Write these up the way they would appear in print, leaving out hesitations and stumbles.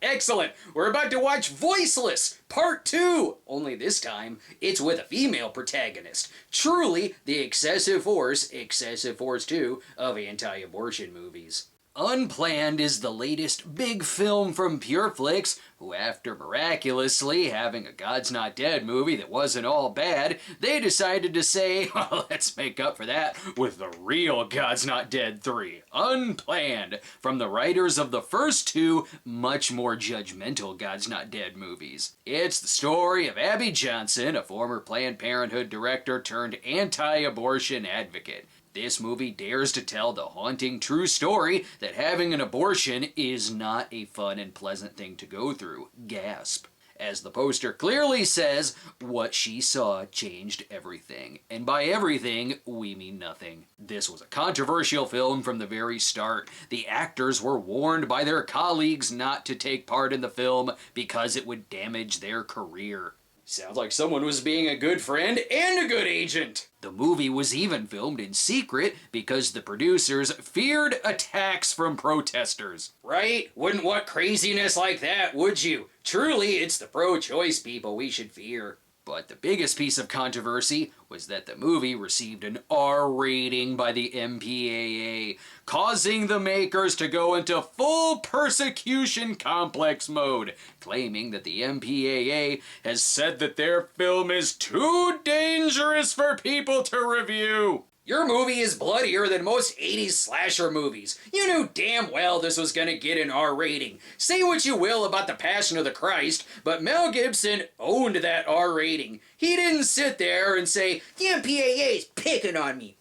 Excellent! We're about to watch Voiceless, Part 2! Only this time, it's with a female protagonist. Truly the excessive force 2, of anti-abortion movies. Unplanned is the latest big film from Pure Flix, who after miraculously having a God's Not Dead movie that wasn't all bad, they decided to say, well, let's make up for that with the real God's Not Dead 3, Unplanned, from the writers of the first two much more judgmental God's Not Dead movies. It's the story of Abby Johnson, a former Planned Parenthood director turned anti-abortion advocate. This movie dares to tell the haunting true story that having an abortion is not a fun and pleasant thing to go through. Gasp. As the poster clearly says, what she saw changed everything. And by everything, we mean nothing. This was a controversial film from the very start. The actors were warned by their colleagues not to take part in the film because it would damage their career. Sounds like someone was being a good friend and a good agent. The movie was even filmed in secret because the producers feared attacks from protesters. Right? Wouldn't want craziness like that, would you? Truly, it's the pro-choice people we should fear. But the biggest piece of controversy was that the movie received an R rating by the MPAA, causing the makers to go into full persecution complex mode, claiming that the MPAA has said that their film is too dangerous for people to review. Your movie is bloodier than most 80s slasher movies. You knew damn well this was gonna get an R rating. Say what you will about The Passion of the Christ, but Mel Gibson owned that R rating. He didn't sit there and say, the MPAA's picking on me.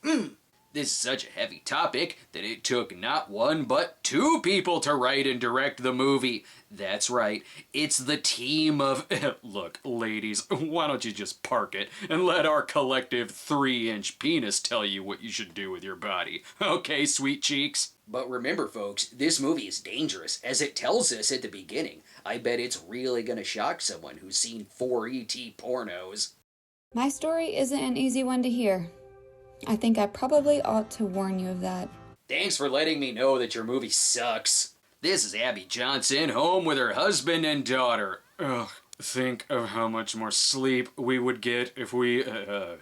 This is such a heavy topic that it took not one but two people to write and direct the movie. That's right, it's the team of... Look, ladies, why don't you just park it and let our collective 3-inch penis tell you what you should do with your body. Okay, sweet cheeks? But remember, folks, this movie is dangerous, as it tells us at the beginning. I bet it's really gonna shock someone who's seen 4 ET pornos. My story isn't an easy one to hear. I think I probably ought to warn you of that. Thanks for letting me know that your movie sucks. This is Abby Johnson, home with her husband and daughter. Ugh, think of how much more sleep we would get if we...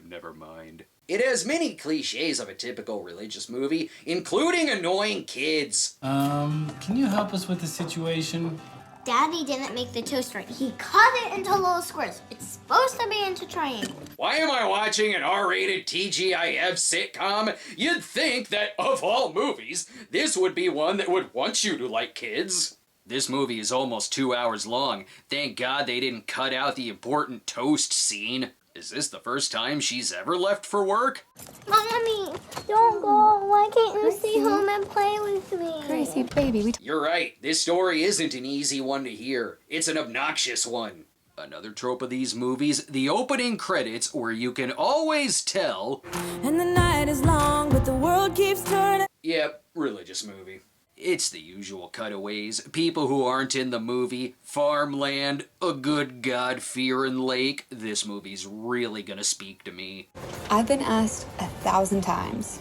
never mind. It has many cliches of a typical religious movie, including annoying kids. Can you help us with the situation? Daddy didn't make the toast right. He cut it into little squares. It's supposed to be into triangles. Why am I watching an R-rated TGIF sitcom? You'd think that, of all movies, this would be one that would want you to like kids. This movie is almost 2 hours long. Thank God they didn't cut out the important toast scene. Is this the first time she's ever left for work? Mommy, don't go. Why can't you stay home and play with me? Gracie, baby, You're right. This story isn't an easy one to hear. It's an obnoxious one. Another trope of these movies, the opening credits where you can always tell... And the night is long, but the world keeps turning. Yep, religious movie. It's the usual cutaways, people who aren't in the movie, farmland, a good God-fearing lake. This movie's really gonna speak to me. I've been asked 1,000 times,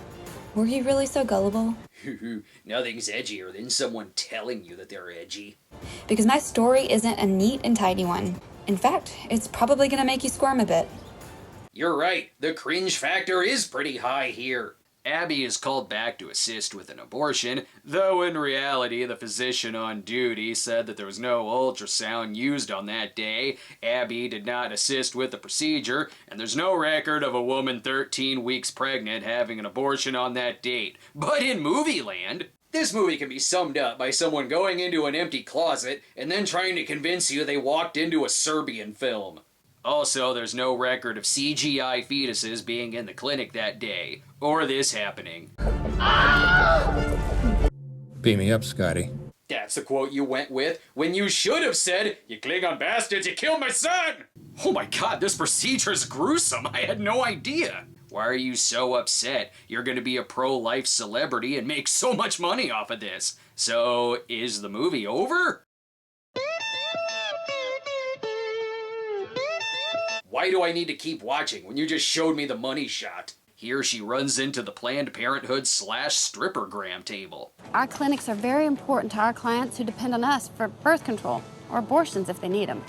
were you really so gullible? Nothing's edgier than someone telling you that they're edgy. Because my story isn't a neat and tidy one. In fact, it's probably gonna make you squirm a bit. You're right, the cringe factor is pretty high here. Abby is called back to assist with an abortion, though in reality the physician on duty said that there was no ultrasound used on that day. Abby did not assist with the procedure, and there's no record of a woman 13 weeks pregnant having an abortion on that date. But in movie land, this movie can be summed up by someone going into an empty closet and then trying to convince you they walked into a Serbian film. Also, there's no record of CGI fetuses being in the clinic that day, or this happening. Beam me up, Scotty. That's the quote you went with, when you should have said, "You Klingon bastards, you killed my son!" Oh my god, this procedure's gruesome, I had no idea. Why are you so upset? You're gonna be a pro-life celebrity and make so much money off of this. So, is the movie over? Why do I need to keep watching when you just showed me the money shot? Here she runs into the Planned Parenthood / strippergram table. Our clinics are very important to our clients who depend on us for birth control or abortions if they need them.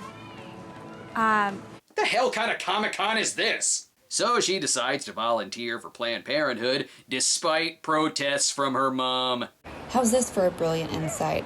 What the hell kind of Comic-Con is this? So she decides to volunteer for Planned Parenthood despite protests from her mom. How's this for a brilliant insight?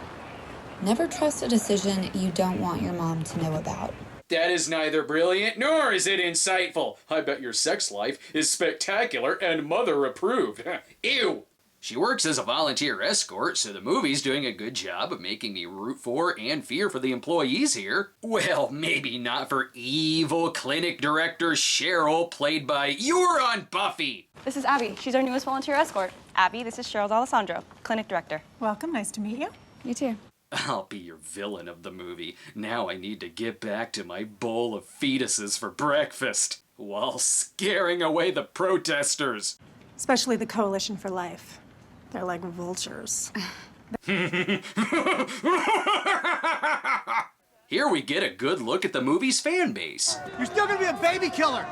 Never trust a decision you don't want your mom to know about. That is neither brilliant nor is it insightful. I bet your sex life is spectacular and mother approved. Ew! She works as a volunteer escort, so the movie's doing a good job of making me root for and fear for the employees here. Well, maybe not for evil clinic director Cheryl, played by You're on Buffy! This is Abby. She's our newest volunteer escort. Abby, this is Cheryl Alessandro, clinic director. Welcome, nice to meet you. You too. I'll be your villain of the movie. Now I need to get back to my bowl of fetuses for breakfast, while scaring away the protesters. Especially the Coalition for Life. They're like vultures. Here we get a good look at the movie's fan base. You're still gonna be a baby killer.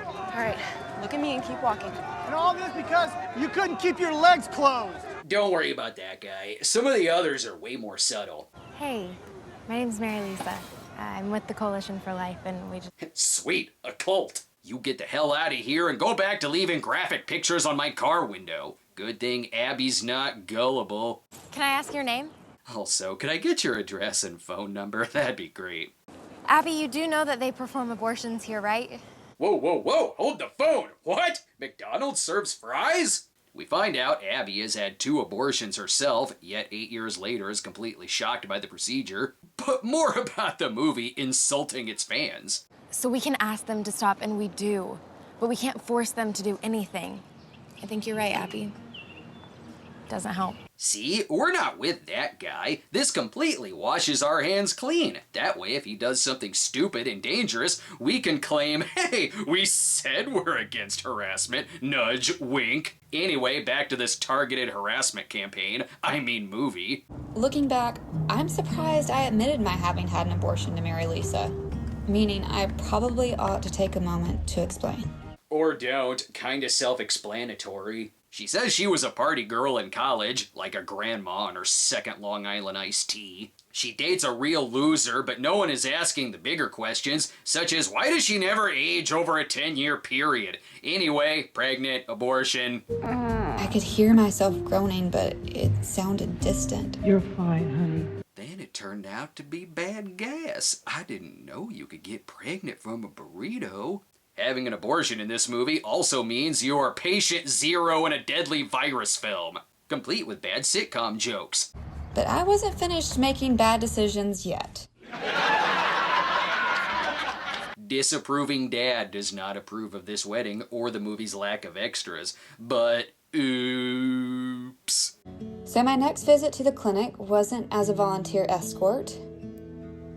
All right, look at me and keep walking. And all this because you couldn't keep your legs closed. Don't worry about that guy. Some of the others are way more subtle. Hey, my name's Mary Lisa. I'm with the Coalition for Life, and we just... Sweet, a cult. You get the hell out of here and go back to leaving graphic pictures on my car window. Good thing Abby's not gullible. Can I ask your name? Also, could I get your address and phone number? That'd be great. Abby, you do know that they perform abortions here, right? Whoa, whoa, whoa, hold the phone. What? McDonald's serves fries? We find out Abby has had 2 abortions herself, yet 8 years later is completely shocked by the procedure. But more about the movie insulting its fans. So we can ask them to stop, and we do. But we can't force them to do anything. I think you're right, Abby. Doesn't help. See, we're not with that guy. This completely washes our hands clean. That way, if he does something stupid and dangerous, we can claim, hey, we said we're against harassment. Nudge, wink. Anyway, back to this targeted harassment campaign. I mean movie. Looking back, I'm surprised I admitted my having had an abortion to Mary Lisa. Meaning I probably ought to take a moment to explain. Or don't. Kinda self-explanatory. She says she was a party girl in college, like a grandma on her second Long Island iced tea. She dates a real loser, but no one is asking the bigger questions, such as why does she never age over a 10-year period? Anyway, pregnant, abortion. I could hear myself groaning, but it sounded distant. You're fine, honey. Then it turned out to be bad gas. I didn't know you could get pregnant from a burrito. Having an abortion in this movie also means you are patient zero in a deadly virus film, complete with bad sitcom jokes. But I wasn't finished making bad decisions yet. Disapproving dad does not approve of this wedding or the movie's lack of extras, but oops. So my next visit to the clinic wasn't as a volunteer escort,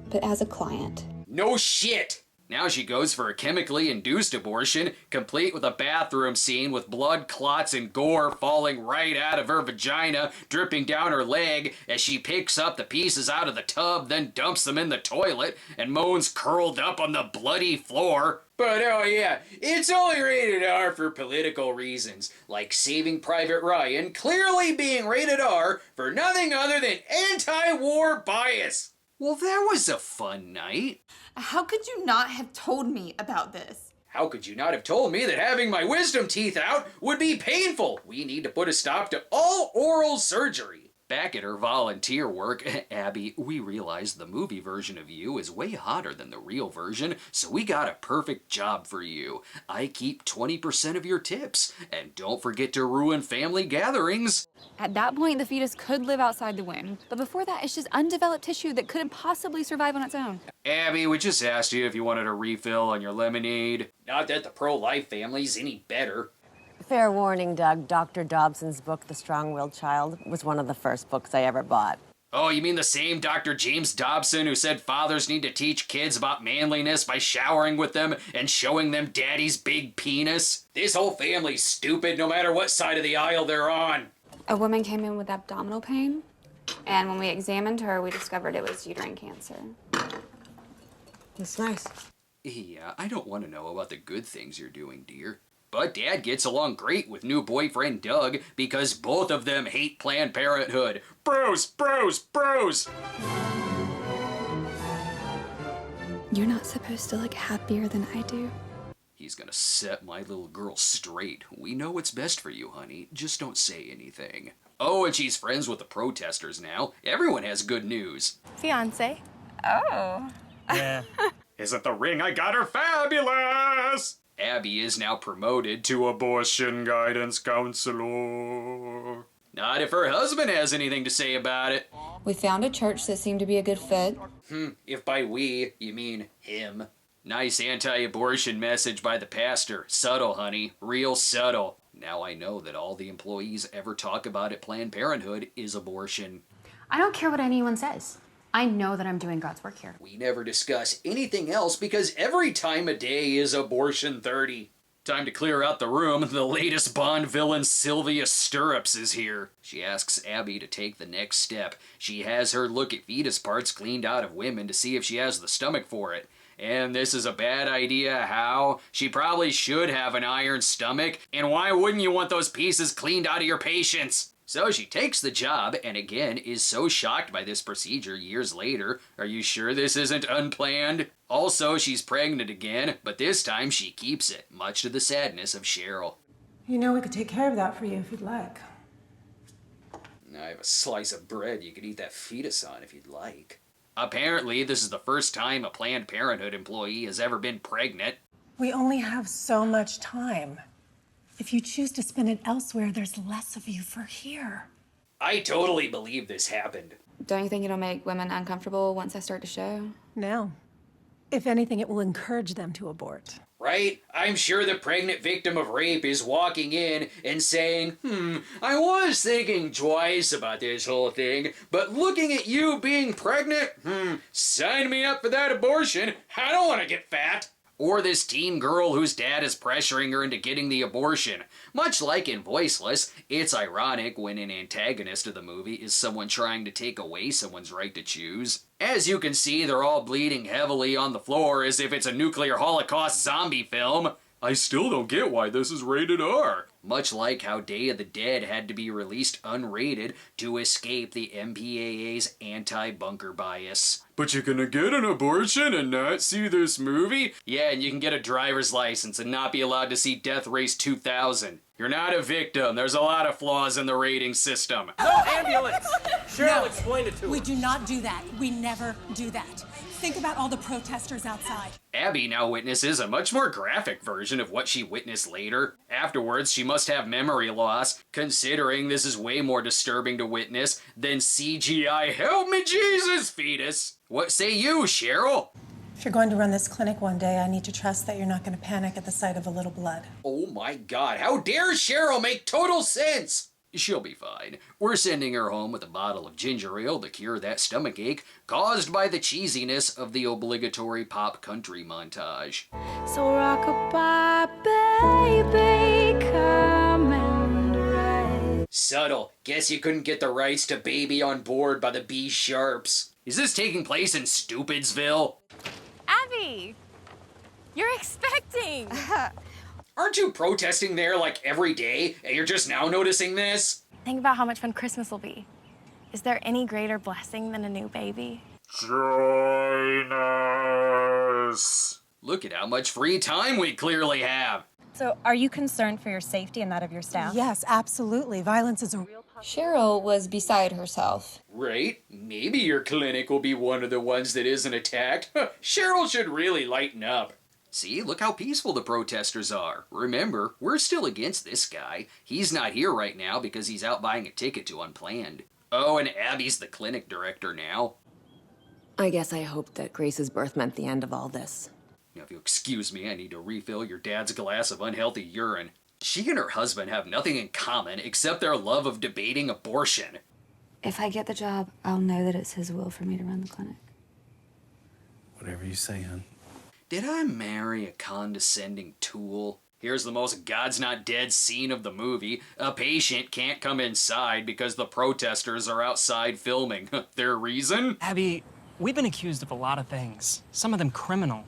but as a client. No shit! Now she goes for a chemically induced abortion, complete with a bathroom scene with blood clots and gore falling right out of her vagina, dripping down her leg as she picks up the pieces out of the tub, then dumps them in the toilet, and moans curled up on the bloody floor. But oh yeah, it's only rated R for political reasons, like Saving Private Ryan clearly being rated R for nothing other than anti-war bias. Well, that was a fun night. How could you not have told me about this? How could you not have told me that having my wisdom teeth out would be painful? We need to put a stop to all oral surgery. Back at her volunteer work, Abby, we realized the movie version of you is way hotter than the real version, so we got a perfect job for you. I keep 20% of your tips, and don't forget to ruin family gatherings. At that point, the fetus could live outside the womb, but before that, it's just undeveloped tissue that couldn't possibly survive on its own. Abby, we just asked you if you wanted a refill on your lemonade. Not that the pro-life family's any better. Fair warning, Doug. Dr. Dobson's book, The Strong-Willed Child, was one of the first books I ever bought. Oh, you mean the same Dr. James Dobson who said fathers need to teach kids about manliness by showering with them and showing them daddy's big penis? This whole family's stupid no matter what side of the aisle they're on. A woman came in with abdominal pain, and when we examined her, we discovered it was uterine cancer. That's nice. Yeah, I don't want to know about the good things you're doing, dear. But Dad gets along great with new boyfriend Doug because both of them hate Planned Parenthood. Bros, bros, bros! You're not supposed to look happier than I do. He's gonna set my little girl straight. We know what's best for you, honey. Just don't say anything. Oh, and she's friends with the protesters now. Everyone has good news. Fiance. Oh. Yeah. Isn't the ring I got her fabulous? Abby is now promoted to abortion guidance counselor. Not if her husband has anything to say about it. We found a church that seemed to be a good fit. If by we, you mean him. Nice anti-abortion message by the pastor. Subtle, honey. Real subtle. Now I know that all the employees ever talk about at Planned Parenthood is abortion. I don't care what anyone says. I know that I'm doing God's work here. We never discuss anything else because every time a day is abortion 30. Time to clear out the room. The latest Bond villain, Sylvia Stirrups, is here. She asks Abby to take the next step. She has her look at fetus parts cleaned out of women to see if she has the stomach for it. And this is a bad idea, how? She probably should have an iron stomach, and why wouldn't you want those pieces cleaned out of your patients? So she takes the job, and again is so shocked by this procedure years later. Are you sure this isn't unplanned? Also, she's pregnant again, but this time she keeps it, much to the sadness of Cheryl. You know we could take care of that for you if you'd like. I have a slice of bread you could eat that fetus on if you'd like. Apparently, this is the first time a Planned Parenthood employee has ever been pregnant. We only have so much time. If you choose to spend it elsewhere, there's less of you for here. I totally believe this happened. Don't you think it'll make women uncomfortable once I start to show? No. If anything, it will encourage them to abort. Right? I'm sure the pregnant victim of rape is walking in and saying, I was thinking twice about this whole thing, but looking at you being pregnant, sign me up for that abortion. I don't want to get fat. Or this teen girl whose dad is pressuring her into getting the abortion. Much like in Voiceless, it's ironic when an antagonist of the movie is someone trying to take away someone's right to choose. As you can see, they're all bleeding heavily on the floor as if it's a nuclear holocaust zombie film. I still don't get why this is rated R. Much like how Day of the Dead had to be released unrated to escape the MPAA's anti-bunker bias. But you're gonna get an abortion and not see this movie? Yeah, and you can get a driver's license and not be allowed to see Death Race 2000. You're not a victim. There's a lot of flaws in the rating system. No ambulance! Cheryl, explain it to We her. do not do that. We never do that. Think about all the protesters outside. Abby now witnesses a much more graphic version of what she witnessed later. Afterwards, she must have memory loss, considering this is way more disturbing to witness than CGI Help Me Jesus fetus. What say you, Cheryl? If you're going to run this clinic one day, I need to trust that you're not going to panic at the sight of a little blood. Oh my god, how dare Cheryl make total sense? She'll be fine. We're sending her home with a bottle of ginger ale to cure that stomach ache caused by the cheesiness of the obligatory pop country montage. So rock-a-bye, baby, come and ride. Subtle. Guess you couldn't get the rights to Baby on Board by the B Sharps. Is this taking place in Stupidsville? Abby! You're expecting! Aren't you protesting there like every day and you're just now noticing this? Think about how much fun Christmas will be. Is there any greater blessing than a new baby? Join us. Look at how much free time we clearly have. So, are you concerned for your safety and that of your staff? Yes, absolutely. Violence is a real Cheryl was beside herself. Right? Maybe your clinic will be one of the ones that isn't attacked. Cheryl should really lighten up. See, look how peaceful the protesters are. Remember, we're still against this guy. He's not here right now because he's out buying a ticket to Unplanned. Oh, and Abby's the clinic director now. I guess I hoped that Grace's birth meant the end of all this. Now, if you'll excuse me, I need to refill your dad's glass of unhealthy urine. She and her husband have nothing in common except their love of debating abortion. If I get the job, I'll know that it's his will for me to run the clinic. Whatever you say, hon. Did I marry a condescending tool? Here's the most God's Not Dead scene of the movie. A patient can't come inside because the protesters are outside filming. Their reason? Abby, we've been accused of a lot of things, some of them criminal.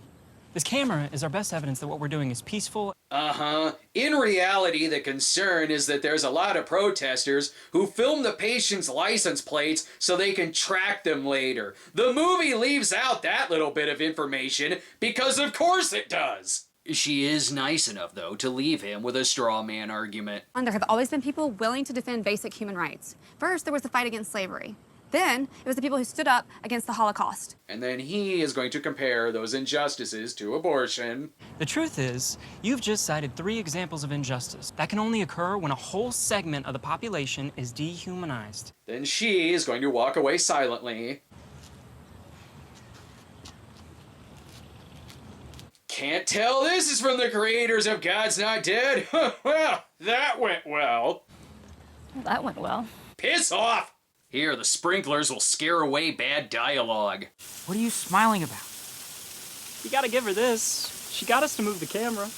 This camera is our best evidence that what we're doing is peaceful. Uh-huh. In reality, the concern is that there's a lot of protesters who film the patient's license plates so they can track them later. The movie leaves out that little bit of information because of course it does. She is nice enough, though, to leave him with a straw man argument. And there have always been people willing to defend basic human rights. First, there was the fight against slavery. Then, it was the people who stood up against the Holocaust. And then he is going to compare those injustices to abortion. The truth is, you've just cited 3 examples of injustice. That can only occur when a whole segment of the population is dehumanized. Then she is going to walk away silently. Can't tell this is from the creators of God's Not Dead. Well, that went well. That went well. Piss off! Here, the sprinklers will scare away bad dialogue. What are you smiling about? You gotta give her this. She got us to move the camera.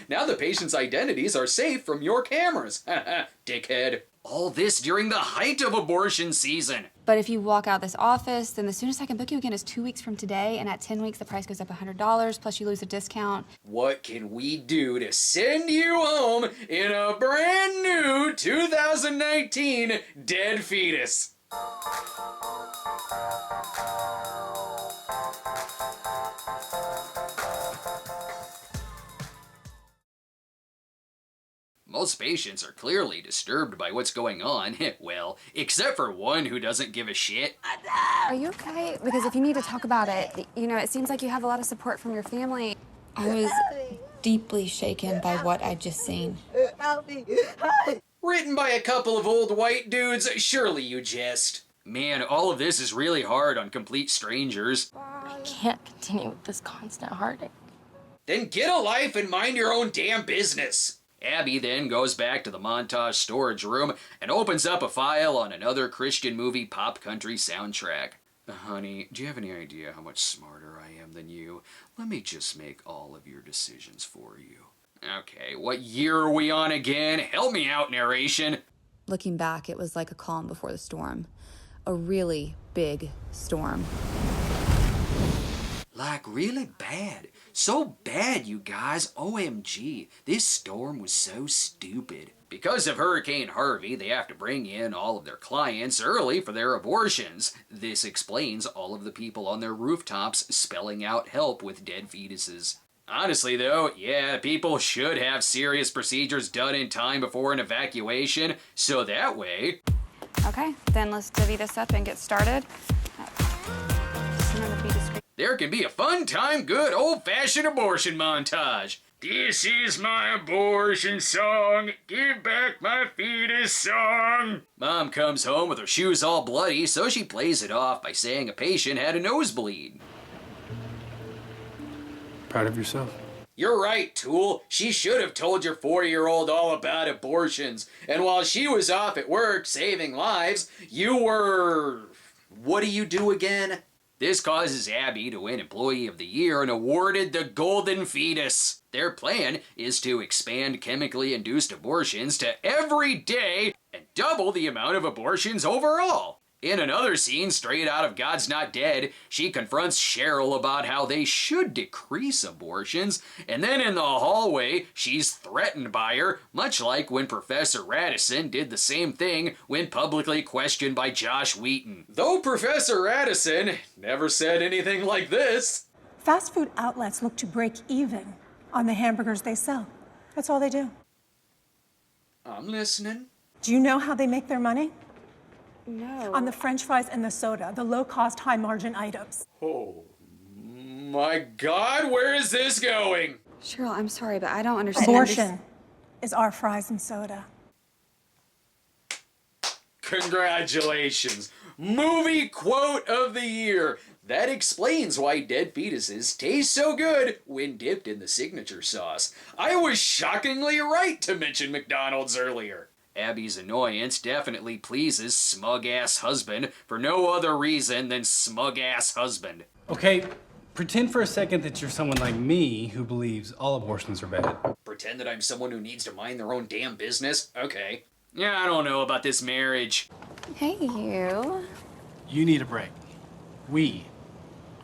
Now the patient's identities are safe from your cameras. Dickhead. All this during the height of abortion season. But if you walk out this office, then the soonest I can book you again is 2 weeks from today, and at 10 weeks the price goes up $100, plus you lose a discount. What can we do to send you home in a brand new 2019 dead fetus? Most patients are clearly disturbed by what's going on. Well, except for one who doesn't give a shit. Are you okay? Because if you need to talk about it, you know, it seems like you have a lot of support from your family. I was deeply shaken by what I'd just seen. Written by a couple of old white dudes, surely you jest. Man, all of this is really hard on complete strangers. I can't continue with this constant heartache. Then get a life and mind your own damn business. Abby then goes back to the montage storage room and opens up a file on another Christian movie pop country soundtrack. Honey, do you have any idea how much smarter I am than you? Let me just make all of your decisions for you. Okay, what year are we on again? Help me out, narration. Looking back, it was like a calm before the storm. A really big storm. Like really bad. So bad, you guys. OMG. This storm was so stupid. Because of Hurricane Harvey, they have to bring in all of their clients early for their abortions. This explains all of the people on their rooftops spelling out help with dead fetuses. Honestly though, yeah, people should have serious procedures done in time before an evacuation, so that way... Okay, then let's divvy this up and get started. Just remember to be discreet. There can be a fun time, good old-fashioned abortion montage. This is my abortion song. Give back my fetus song. Mom comes home with her shoes all bloody, so she plays it off by saying a patient had a nosebleed. Proud of yourself? You're right, Tool. She should have told your 4-year-old all about abortions. And while she was off at work saving lives, you were... What do you do again? This causes Abby to win Employee of the Year and awarded the Golden Fetus. Their plan is to expand chemically induced abortions to every day and double the amount of abortions overall. In another scene straight out of God's Not Dead, she confronts Cheryl about how they should decrease abortions, and then in the hallway, she's threatened by her, much like when Professor Radisson did the same thing when publicly questioned by Josh Wheaton. Though Professor Radisson never said anything like this. Fast food outlets look to break even on the hamburgers they sell. That's all they do. I'm listening. Do you know how they make their money? No. On the French fries and the soda, the low-cost, high-margin items. Oh my God, where is this going? Cheryl, I'm sorry, but I don't understand. Abortion is our fries and soda. Congratulations. Movie quote of the year. That explains why dead fetuses taste so good when dipped in the signature sauce. I was shockingly right to mention McDonald's earlier. Abby's annoyance definitely pleases smug-ass husband for no other reason than smug-ass husband. Okay, pretend for a second that you're someone like me who believes all abortions are bad. Pretend that I'm someone who needs to mind their own damn business? Okay. Yeah, I don't know about this marriage. Hey, you. You need a break. We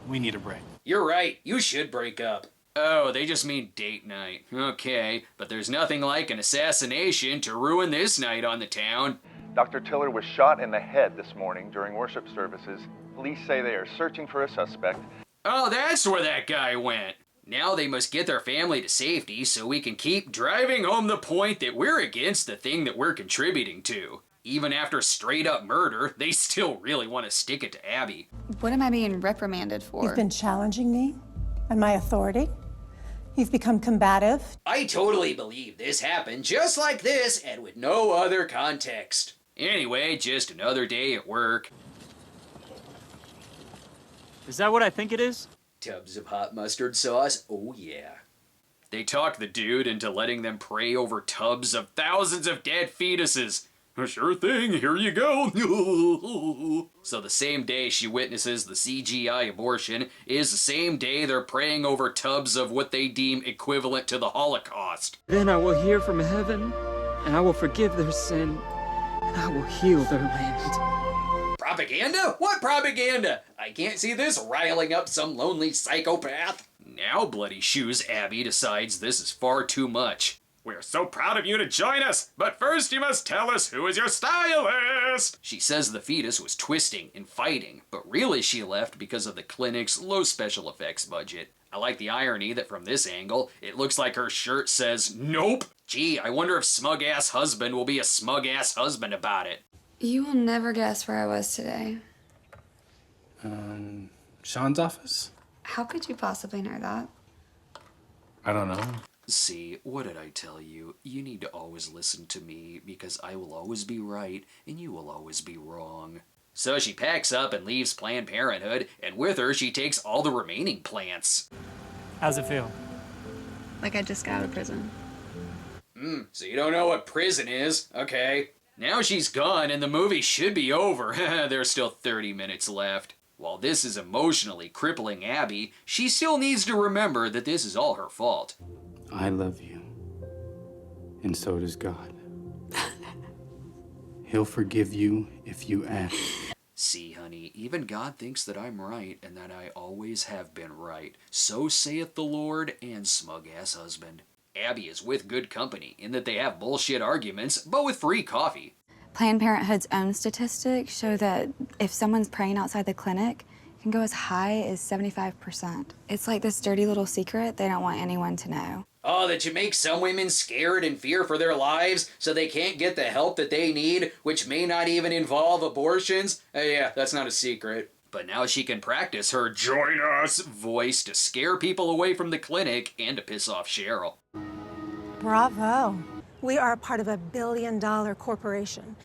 We need a break. You're right, you should break up. Oh, they just mean date night. Okay, but there's nothing like an assassination to ruin this night on the town. Dr. Tiller was shot in the head this morning during worship services. Police say they are searching for a suspect. Oh, that's where that guy went. Now they must get their family to safety so we can keep driving home the point that we're against the thing that we're contributing to. Even after straight up murder, they still really want to stick it to Abby. What am I being reprimanded for? You've been challenging me and my authority. You've become combative. I totally believe this happened just like this and with no other context. Anyway, just another day at work. Is that what I think it is? Tubs of hot mustard sauce? Oh yeah. They talk the dude into letting them pray over tubs of thousands of dead fetuses. Sure thing, here you go. So the same day she witnesses the CGI abortion is the same day they're praying over tubs of what they deem equivalent to the Holocaust. Then I will hear from heaven, and I will forgive their sin, and I will heal their land. Propaganda? What propaganda? I can't see this riling up some lonely psychopath. Now Bloody Shoes Abby decides this is far too much. We're so proud of you to join us, but first you must tell us who is your stylist! She says the fetus was twisting and fighting, but really she left because of the clinic's low special effects budget. I like the irony that from this angle, it looks like her shirt says, nope! Gee, I wonder if smug-ass husband will be a smug-ass husband about it. You will never guess where I was today. Shaun's office? How could you possibly know that? I don't know. See, what did I tell you? You need to always listen to me, because I will always be right, and you will always be wrong. So she packs up and leaves Planned Parenthood, and with her she takes all the remaining plants. How's it feel? Like I just got out of prison. So you don't know what prison is, okay. Now she's gone and the movie should be over. There's still 30 minutes left. While this is emotionally crippling Abby, she still needs to remember that this is all her fault. I love you. And so does God. He'll forgive you if you ask. See, honey, even God thinks that I'm right and that I always have been right. So saith the Lord and smug-ass husband. Abby is with good company in that they have bullshit arguments, but with free coffee. Planned Parenthood's own statistics show that if someone's praying outside the clinic, it can go as high as 75%. It's like this dirty little secret they don't want anyone to know. Oh, that you make some women scared and fear for their lives so they can't get the help that they need, which may not even involve abortions? Yeah, that's not a secret. But now she can practice her "join us" voice to scare people away from the clinic and to piss off Cheryl. Bravo. We are a part of a billion-dollar corporation.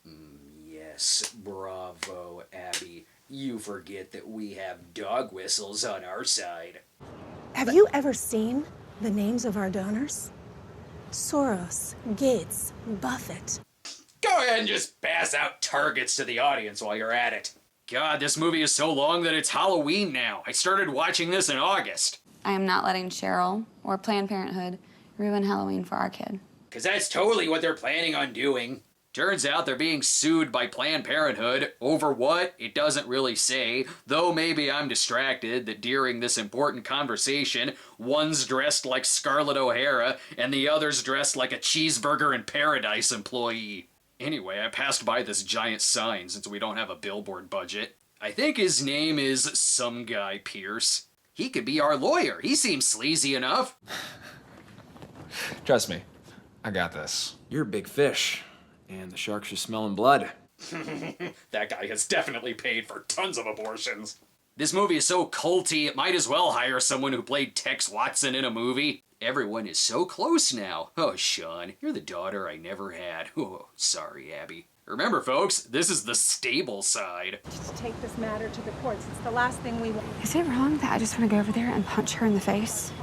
Yes, bravo, Abby. You forget that we have dog whistles on our side. Have you ever seen the names of our donors? Soros, Gates, Buffett. Go ahead and just pass out targets to the audience while you're at it. God, this movie is so long that it's Halloween now. I started watching this in August. I am not letting Cheryl or Planned Parenthood ruin Halloween for our kid. Because that's totally what they're planning on doing. Turns out they're being sued by Planned Parenthood. Over what? It doesn't really say, though maybe I'm distracted that during this important conversation, one's dressed like Scarlett O'Hara and the other's dressed like a Cheeseburger in Paradise employee. Anyway, I passed by this giant sign since we don't have a billboard budget. I think his name is some guy Pierce. He could be our lawyer. He seems sleazy enough. Trust me, I got this. You're a big fish, and the sharks are smelling blood. That guy has definitely paid for tons of abortions. This movie is so culty, it might as well hire someone who played Tex Watson in a movie. Everyone is so close now. Oh, Shaun, you're the daughter I never had. Oh, sorry, Abby. Remember, folks, this is the stable side. Just take this matter to the courts. It's the last thing we want. Is it wrong that I just want to go over there and punch her in the face?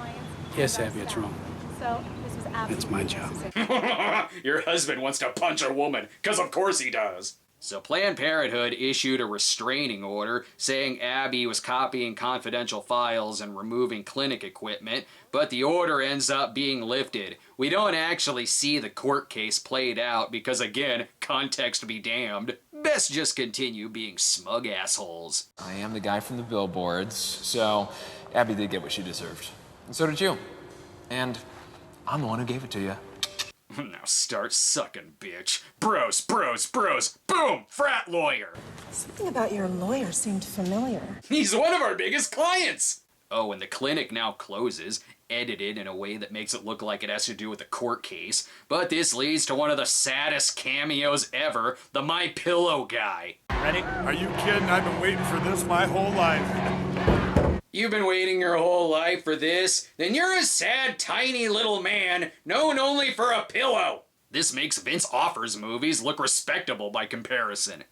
Yes, Abby, it's wrong. So, this was It's my job. Your husband wants to punch a woman, because of course he does. So Planned Parenthood issued a restraining order saying Abby was copying confidential files and removing clinic equipment, but the order ends up being lifted. We don't actually see the court case played out because, again, context be damned. best just continue being smug assholes. I am the guy from the billboards, so Abby did get what she deserved. And so did you. And I'm the one who gave it to you. Now start sucking, bitch. Bros, bros, bros. Boom! Frat lawyer. Something about your lawyer seemed familiar. He's one of our biggest clients. Oh, and the clinic now closes, edited in a way that makes it look like it has to do with a court case. But this leads to one of the saddest cameos ever, the My Pillow guy. Ready? Are you kidding? I've been waiting for this my whole life. You've been waiting your whole life for this? Then you're a sad, tiny little man, known only for a pillow. This makes Vince Offers movies look respectable by comparison.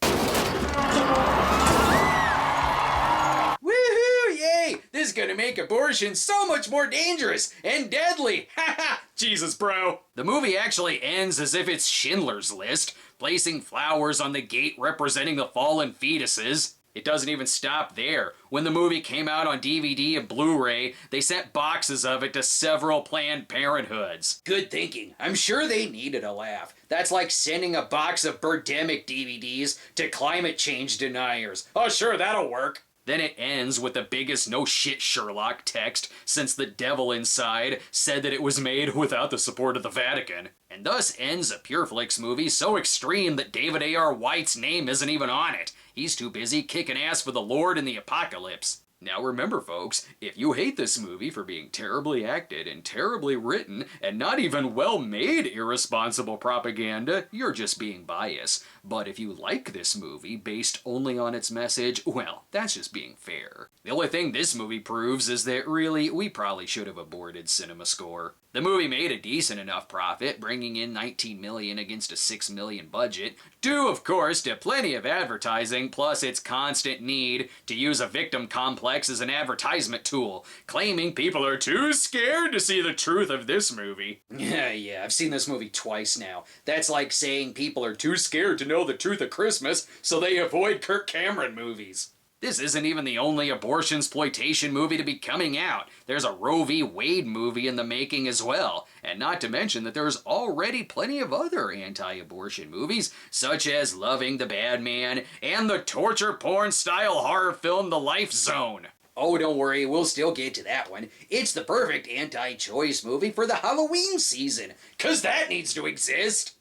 Woohoo! Yay! This is gonna make abortion so much more dangerous and deadly! Haha! Jesus, bro! The movie actually ends as if it's Schindler's List, placing flowers on the gate representing the fallen fetuses. It doesn't even stop there. When the movie came out on DVD and Blu-ray, they sent boxes of it to several Planned Parenthoods. Good thinking. I'm sure they needed a laugh. That's like sending a box of Birdemic DVDs to climate change deniers. Oh sure, that'll work. Then it ends with the biggest no shit Sherlock text since the devil inside said that it was made without the support of the Vatican. And thus ends a Pure Flix movie so extreme that David A.R. White's name isn't even on it. He's too busy kicking ass for the Lord in the apocalypse. Now remember folks, if you hate this movie for being terribly acted and terribly written and not even well-made irresponsible propaganda, you're just being biased. But if you like this movie based only on its message, well, that's just being fair. The only thing this movie proves is that really, we probably should have aborted Cinema Score. The movie made a decent enough profit, bringing in $19 million against a $6 million budget, due of course to plenty of advertising, plus its constant need to use a victim complex as an advertisement tool, claiming people are too scared to see the truth of this movie. Yeah, I've seen this movie twice now. That's like saying people are too scared to know the truth of Christmas, so they avoid Kirk Cameron movies. This isn't even the only abortion-sploitation movie to be coming out. There's a Roe v. Wade movie in the making as well. And not to mention that there's already plenty of other anti-abortion movies, such as Loving the Bad Man and the torture porn-style horror film The Life Zone. Oh, don't worry, we'll still get to that one. It's the perfect anti-choice movie for the Halloween season, 'cause that needs to exist.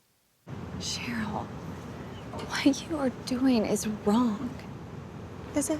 Cheryl, what you are doing is wrong. Is it?